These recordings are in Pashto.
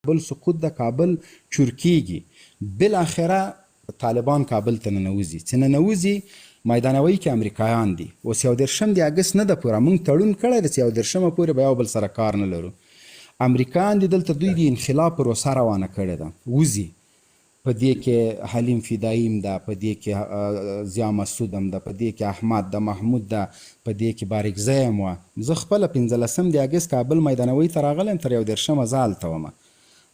کابل سقوط د کابل چورکیږي بالاخره طالبان کابل ته ننوځي چې ننوځي میدانوي کې امریکایان دي اوس 11 د اګست نه د پوره موږ تړون کړی دی چې 11 پورې به یو بل سره کار نه لرو امریکایان دي دلته دوی د انخلاف پروسه روانه کړې ده وځي په دې کې حلیم فداییم ده په دې کې ضیا مسعود هم ده په دې کې احمد ده محمود ده په دې کې بارکزی هم وه زه خپله 15 د اګست کابل میدانوي ته راغلی یم تر 11 زه هلته ومه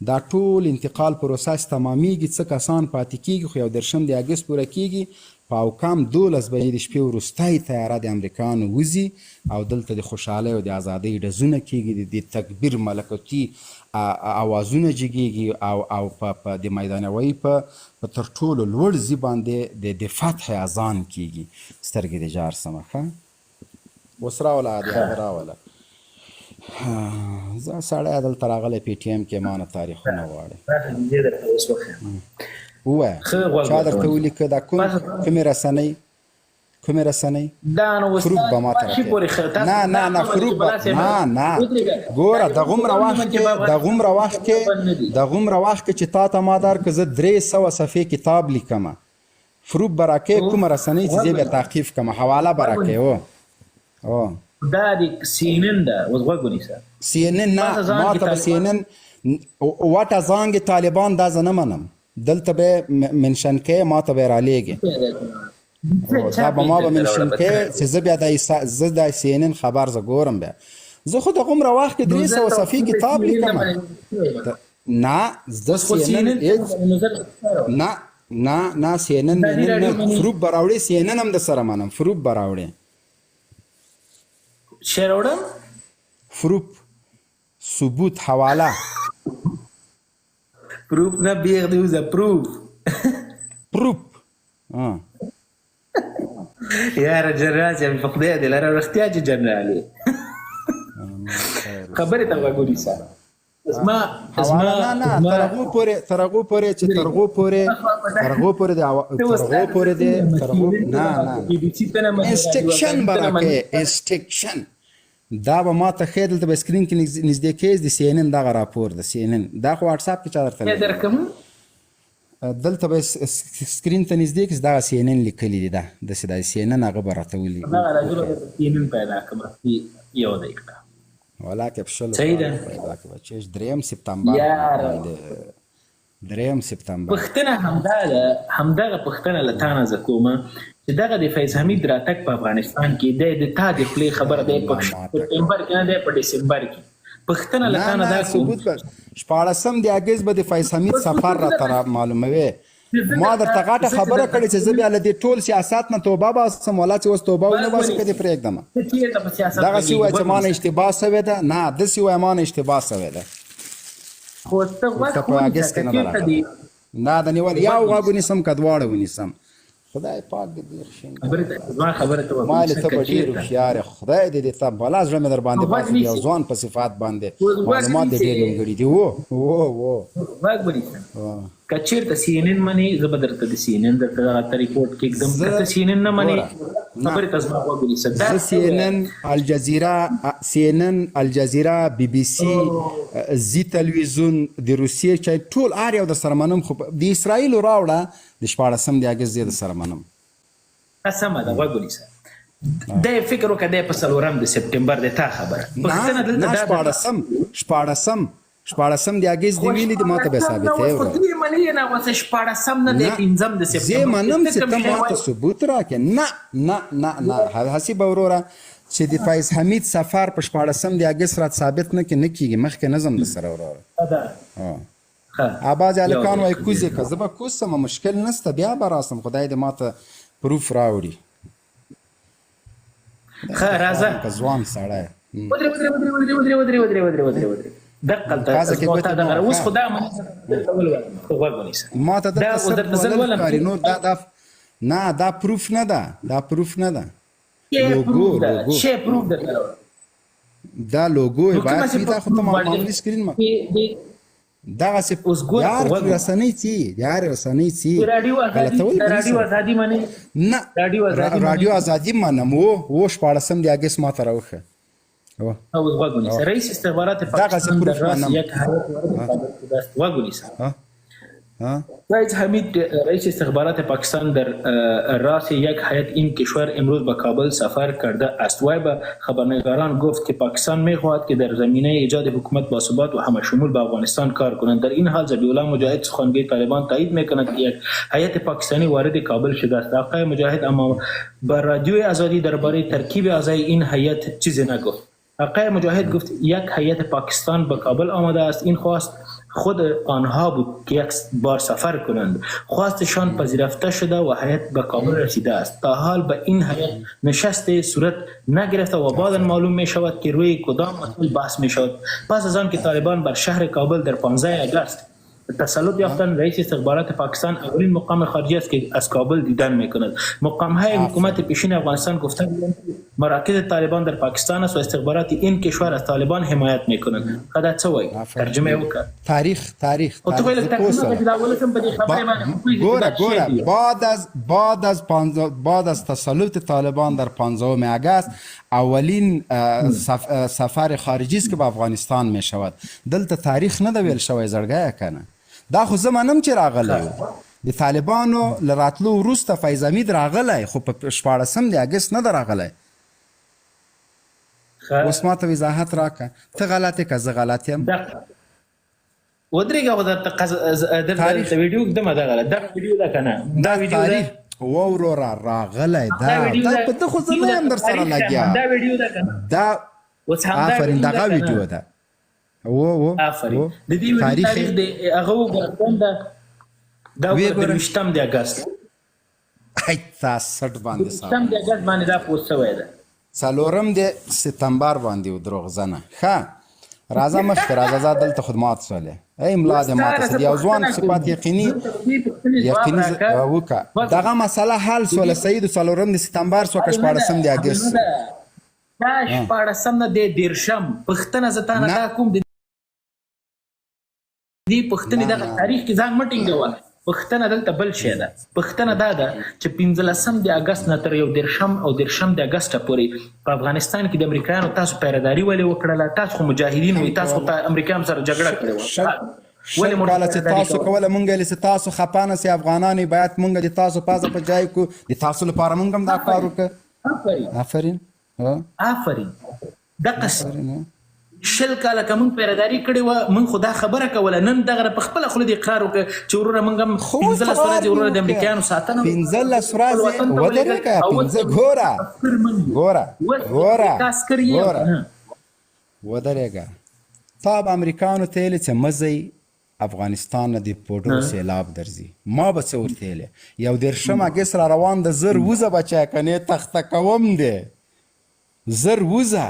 دا ټول انتقال پروسس تمامیږي څه کسان پاتې کیږي خو 11 د اګست پوره کیږي په او کم 12 بجې د شپې وروستی تیاره د امریکایانو وځي او دلته د خوشحالۍ او د ازادۍ ډزونه کیږي د تکبیر ملکوتي اوازونه جګیږي او په د میدانوي په تر ټولو لوړ ځای باندې د فتح اذان کیږي سترګې د جار سمه ښه اوس راوله د هغه راوله زه سړی دلته راغلی پی ټي ایم کې ما نه تاریخونه غواړي ووایه چا درته ولیکه دا کومې رسنۍ فروغ به ما ته راکوي نه فروغ نه ګوره دغومره وخت کې چې تا ته ما درکړه زه 300 صفحې کتاب لیکمه فروغ به راکوي کومه رسنۍ چې زه بیا تعقیب کړم حواله به راکوي دا د سی ان ان ده اوس غوږ ونیسه سی ان ان نه ما ته به سی ان ان واټه زانګې طالبان دا زه نه منم دلته به منشن کې ما ته به رالیږي دا به ما به منشن کې چې زه بیا زه د سی ان ان خبر زه ګورم بیا زه خو دغومره وخت کې 300 صفحې کتاب لیکم نه زه سی ان ان نه سی ان ان فروغ به راوړې سی ان ان هم د سره منم فروغ به راوړې شروړم فروپ ثبوت حواله پروف نه بیغ دیوزه پروف یاره جنرال چې په خدای دې لره رښتیا چې جنرالي خبرې ته وګوري سره اسما ترغو پورې استکشن برکه استکشن دا به ما ته ښې دلته به سکرین کې نږدې کېږي د سی ان ان دغه راپور د سی ان ان دا خو واټساپ کې چا درته دلته به سکرین ته نږدې کړي دغه سی ان ان لیکلي دي داسې د سی ان ان هغه به راته ولیکي پیدا کړم یو دقیقه ولکه په شلو پیدا کړه چې 3 سپتمبر پښتنه همدغه پښتنه له تا نه زه کومه چې دغه د فیض حمید راتګ په افغانستان کې د تا د خولې خبره دی په سپتمبر کې نه دی په ډسمبر کې پښتنه له تا نه دا ثبوت 14 د اګست به د فیض حمید سفر راته معلوموي ما درته غاټه خبره کړې چې زه بیا له دې ټول سیاست نه توبه باسم ولا چې اوس توبه ونه باسم که دې پرېږدم دغسې ووایه چې ما نه اشتباه سوې ده نه داسې ووایه ما نه اشتباه سوې ده خو ته په اګست کې نه ده راغلی نه د نیول یو غوږ ونیسم که دواړه ونیسم خدای پاک دې ډېر ښه ما له ته به ډېر هوښیار یې خدای دې دې ته بلا زړه مې در باندې پاک یو ځوان په صفات باندې معلومات دې ډېر نیمګړي دي که چېرته سی ان ان منې زه به درته د سی ان ان درته دغه ریپورټ کېږدم که ته سی ان ان نه منې خبرې ته زما غوږ ونیسه زه سی ان ان الجزیره بی بي سي زی تلویزیون د روسیې چې ټول هر یو در سره منم خو د اسرائیلو راوړه د 14 د اګست زه در سره منم سمه ده غوږ ونیسه دی فکر وکړه دی په 4 د سپټمبر دی تا خبره نه 14 د اګست دی ویلي د ماته به ثابتې وکړه منې نه اوس 14 نه دی 15 د سپټمبر زه منم چې ته ماته ثبوت راکړې نه هسې به وروره چې د فیض حمید سفر په 14 د اګست رات ثابت نه کېږي مخکې نظم در سره وروره بعضې هلکان وایي کوز یې که زه به کوز سم مشکل نشته بیا به راسم خدای دې ماته پروف راوړي ښه راځه که ځوان سړی ودرې اوس خو دا غوږ ونیسه ما ته نه دا پروف نه ده دا لوګو باید وي دا خو ته معمولي سکرین ما دغسې یار رسنۍ څه یار رسنۍ څه راډیو ازادي منې نه راډیو ازادي منم و 14 د اګست ما ته راوښه او غوږ ونیسه. رئیس استخبارات پاکستان در راس یک حیات وارد کابل شده است. غوږ ونیسه. رئیس استخبارات پاکستان در راس یک هیئت این کشور امروز به کابل سفر کرده است. وی به خبرنگاران گفت که پاکستان می‌خواهد که در زمینه ایجاد حکومت باثبات و همشمول به افغانستان کار کنند. در این حال ذبیح الله مجاهد سخنگوی طالبان تایید می‌کند که یک هیئت پاکستانی وارد کابل شده است. آقای مجاهد اما به رادیوی آزادی درباره ترکیب اعضای این هیئت چیزی نگفت. آقای مجاهد گفت یک هیئت پاکستان به کابل آمده است. این خواست خود آنها بود که یک بار سفر کنند. خواستشان پذیرفته شده و هیئت به کابل رسیده است. تا حال به این هیئت نشست صورت نگرفته و بعدا معلوم می شود که روی کدام مسئول بحث می شود. پس از آن که طالبان بر شهر کابل در 15 آگوست تسلط یافتند، رئیس استخبارات پاکستان اولین مقام خارجی است که از کابل دیدن میکند. مقام‌های حکومت پیشین افغانستان گفته مراکز طالبان در پاکستان است و استخبارات این کشور از طالبان حمایت میکنند. خدا چه وای ترجمه وکړه. تاریخ او تو ویل تکلیف د اولتم په دې خبره باندې ګوره بعد از تسلط طالبان در 15 آگوست اولین سفر خارجی است که به افغانستان می شود. دلته تاریخ نه د ویل شوی زړګیه کنه. دا خو زمانم چې راغلی د طالبانو لراتلو وروسته فیض حمید راغلی، خو په 14 آگوست نه راغلی. اوس ماته وضاحت راکړه. ته غلط که زه غلط یم؟ ودرېږه خو درته ویډیو ږدمه دغه ویډیو ده که نه؟ دا ویډیو ده وروره راغلی دا په ده خو زه نه یم در سره لګیا. دا ویډیو ده که نه؟ دا آفرین دغه ویډیو ده. آفرین د دې ویډیو تاریخ د هغه وګورم دا د 20 آگوست تا 60 باندې 20 آگوست باندې دا پوسټ شوی ده. 4 د سپتمبر باندې و دروغجنه. ښه راځه مخکې راځه زه دلته خدمات سولې ای ملا دې ماته سدي او ځوان صفات یقیني وکړه. دغه مسله حل سوله سید 4 د سپتمبر سو که 14 د اگست دا 14 نه د 13 پښتنه زته نه دا کوم دی پښتنې دغه تاریخ کې ځان مټینګول. پښتنه دلته بل شی ده. پښتنه دا ده چې 15 د اگست نه تر 13 او 13 د اگست پورې په افغانستان کې د امریکایانو تاسو پیراداري ولې وکړله؟ تاسو خو مجاهدین وي، تاسو خو امریکایانو سره جګړه کړې وه. ولې موږ چې تاسو کوله مونږ چې تاسو خپانه سي افغانان باید مونږ د تاسو پازه په جای کو د تاسو لپاره مونږ هم دا کار وکړو. آفرین آفرین. دغه شل کاله که مونږ پیراداري کړې وه مونږ خو دا خبره کوله. نن دغه په خپله خوله دې اقرار وکړه چې وروره مونږ هم 15 ورځې وروره د امریکایانو ساتنه 15 ورځې ودرېږه. ګوره ودرېږه. تا به امریکایانو ته ویلې چې مه ځئ افغانستان نه د پوډرو سیلاب درځي. ما به څه ورته ویلې 13 اګست را روان ده. زر وزه بچی کنې تخته کوم دی زر وزه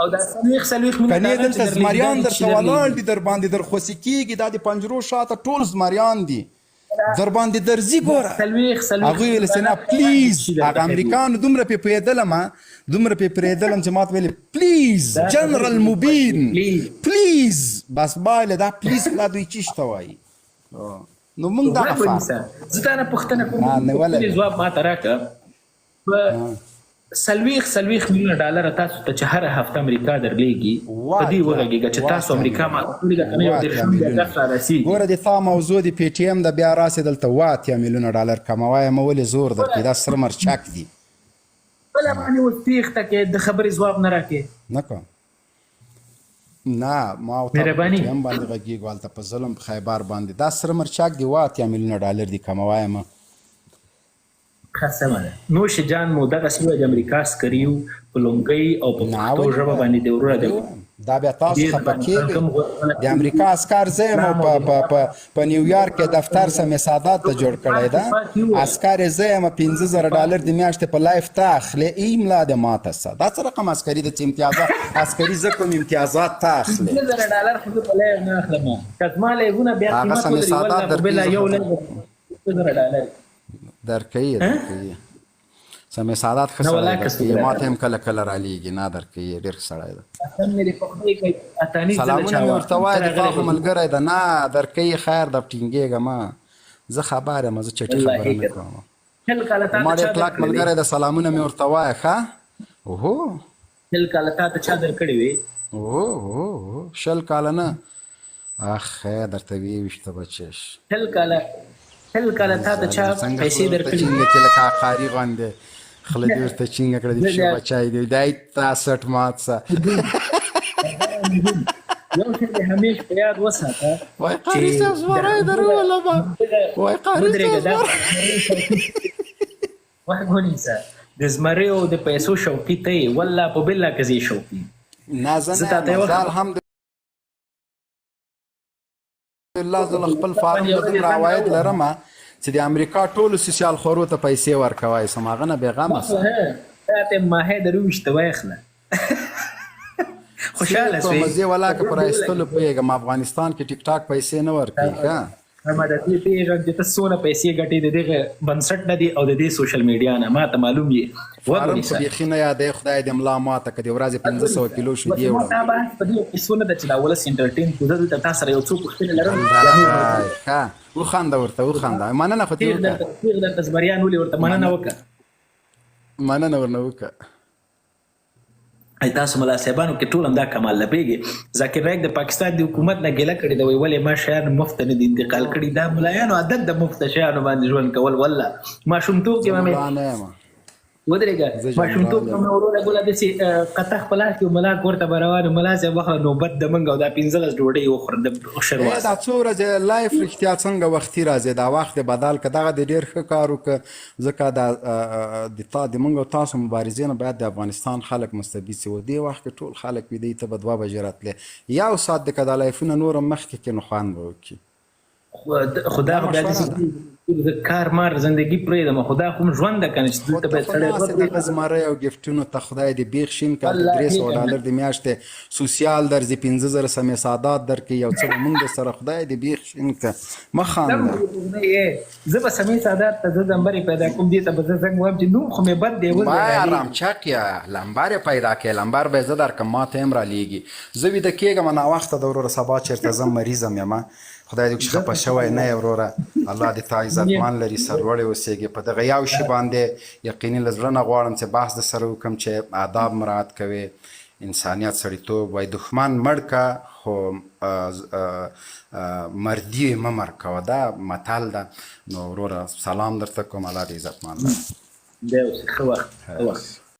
او دا سلويخ من کنه دلته زمریان در سوالان دي در باندې در خوسي کیږي. دا د پنجرو شاته ټول زمریان دي در باندې درځي. ګوره هغه ویل سنا پلیز هغه امریکانو دومره په پیدلم چې ماته ویل پلیز جنرال مبین پلیز بس باله دا پلیز لا دوی چیشته وای. نو موږ دا خفه زه نه پښتنه کوم جواب ما تراکه $40 میلیونه تاسو ته چې هر هفته امریکا درلیږي په دې وغږیږه چې تاسو امریکا ما ټولګه کنه یو د شم راسي. ګوره د تا موضوع د پی ټی ایم د بیا راسي دلته $8 میلیونه کموای مولې زور درکې دا سر مرچک دي. بل باندې وتیخ ته کې د خبرې جواب نه راکې نه کوم نه ما او ته هم باندې غږیږي والته په ظلم خیبر باندې دا سر مرچک دی $8 میلیونه دی کموای ما خاصه نوش جان مو دغه سیمه د امریکا سکریو په لونګي او په پښتو ژبه باندې د وروره دی. دا بیا تاسو خپکیږي د امریکا اسکار زم په نیویارک کې دفتر سم سادات ته جوړ کړی دا اسکار زم $15,000 د میاشتې په لایف تاخله ایملا د ماته دا څه رقم اسکاری د امتیازات اسکاری زکم امتیازات تاخله $15,000 خو په لایف نه اخلم کزماله ونه بیا قیمت ولې بلا یو $15,000 درکې سمې سعادت خسرې ماته هم کله را لیږي نه درکې ډېر سړی ده. سلامونه مې ورته وایه د تا خو ملګری ده نه درکې خیر ده ټینګېږه ما زه خبر یم زه چټي خبره نه کوم. ما ډېر کلک ملګری ده سلامونه مې ورته وایه ښه اوهو شل کاله تا ته چا درکړې وي؟ او شل کاله نه اخ درته وی وشته بچش شل کاله تا ته چا پیسې درکړې څنګه چې لکه عقاري غوندې خله دې ورته چینګه کړه دې شو بچای دی دای تاسټ مات سه یو شی دې همیش په یاد وساته وای قاری صاحب زوړای درو ولا با وای قاری صاحب وای ګونیسا د زمریو د پیسو شوقي ته ولا په بل کې شوقي نازنه مزال الحمدلله زه خپل فارم د روایت لرم چې د امریکا ټولو سوسیال خورو ته پیسې ورکوي سماغه نه بیغمه ته ماهی دروشته وایخله خوشاله سي مزه ولا که پر ایستلو پیغام افغانستان کې ټیک ټاک پیسې نه ورکوي ها ما د دې پیغام چې تاسو نه پیسې ګټې د دغه بنسټ نه دي او د دې سوشل میډیا نه ما ته معلوم یې فارم خو بيخي نه یادې خدای دې ملا ماته کدي ورځ 1500 کیلو شو دی وړه دا به په دې پیسو نه د چې دا ولس انټرټین کو د تاسو سره یو څو پوښتنې لرم ها وخانده ورته وخانده مننه خو دې د تزبریان ولې ورته مننه ورنه وکړه ای تاسو ملا صاحبانو کې ټول هم دا کمال لبیږي ذاکر نایک د پاکستان د حکومت نه ګیله کړې د ولې ما شیان مفت نه دي انتقال کړي دا ملایانو عادت د مفت شیانو باندې ژوند کول والله ما شومتوب کې مې ودرېږه ما شومتوب کې مې ورونه ګوله داسې قطع خپل کې ملاک ورته به روانو ملا صاحب وخت نوبت د منګ او دا 15 ډوډۍ وخوره د شروع دا څو ورځې لایف رښتیا څنګه وختي راځي دا وخت بدل که دغه د ډېر ښه کار وکړه ځکه د منګ او تاسو مبارزې نه باید د افغانستان خلک مستفید سي و دې وخت کې ټول خلک وي دی ته به 2 بجې راتلې یو ساعت د که دا لایفونه نور هم مخکې کې نو خوند به وکړي خدا د کار مار زندگی پرېږدم خدا خو ژوند ده کنه چې دلته باید سړی دغه زمری او ګفټونو ته خدای دې بیخ شین کړه د $300 د میاشتې سوسیال درځي 15000 سمې سعادت درکړي یو څه به موږ سره خدای دې بیخ شین کړه مه خانده زه به سمې سعادت ته زه لمبرې پیدا کوم دې ته به زه څنګه وایم چې نوم خو مې بد دی ما آرام چک یا لمبر پیدا کړې لمبر به زه درکړم ما ته هم رالیږي زه ویده کېږم ناوخته د وروره سبا چېرته زه مریضم یم خدای دې خپه شوی نه وروره الله دې تا عزتمن لري سرلوړی اوسېږي په دغه یو شي باندې یقیني له زړه نه غواړم چې بحث د سره وکړم چې آداب مراعات کوي انسانیت سړیتوب وای دښمن مړ که خو مردي مه مړ کوه دا متل ده نو وروره سلام درته کوم الله دې عزتمن لري دی اوس ښه وخت